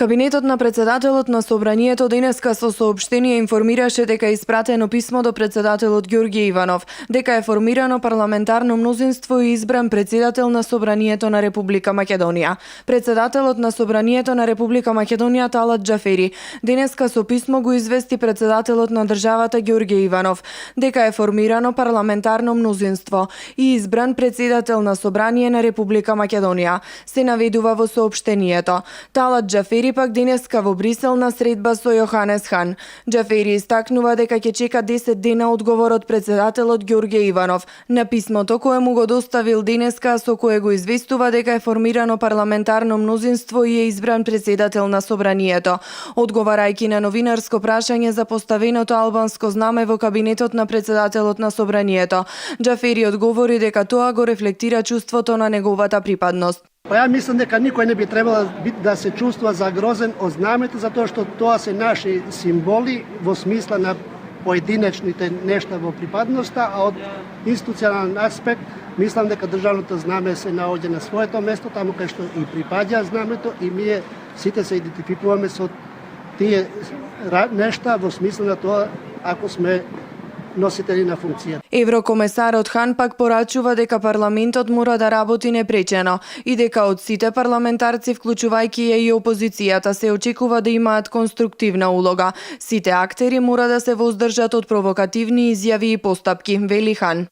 Кабинетот на председателот на Собранието денеска со соопштение информираше дека е испратено писмо до председателот Ѓорѓе Иванов, дека е формирано парламентарно мнозинство и избран председател на Собранието на Република Македонија. Председателот на Собранието на Република Македонија Талат Џафери денеска со писмо го извести председателот на државата Ѓорѓе Иванов дека е формирано парламентарно мнозинство и избран председател на Собрание на Република Македонија. Се наведува во соопштението. Талат Џафери пак денеска во Брисел на средба со Јоханес Хан. Џафери истакнува дека ќе чека 10 дена одговор од председателот Ѓорѓе Иванов на писмото кое му го доставил денеска, со кое го известува дека е формирано парламентарно мнозинство и е избран председател на Собранието. Одговарајќи на новинарско прашање за поставеното албанско знаме во кабинетот на председателот на Собранието, Џафери одговори дека тоа го рефлектира чувството на неговата припадност. Па ја мислам дека никој не би требало да се чувствува загрозен од знамето, затоа што тоа се наши символи во смисла на поединечните нешта во припадноста, а од институционален аспект мислам дека државното знаме се наоѓа на своето место, таму кај што и припаѓа знамето и ние сите се идентификуваме со тие нешта во смисла на тоа ако сме носители на функција. Еврокомесарот Хан пак порачува дека парламентот мора да работи непречено и дека од сите парламентарци, вклучувајќи ја и опозицијата, се очекува да имаат конструктивна улога. Сите актери мора да се воздржат од провокативни изјави и постапки, вели Хан.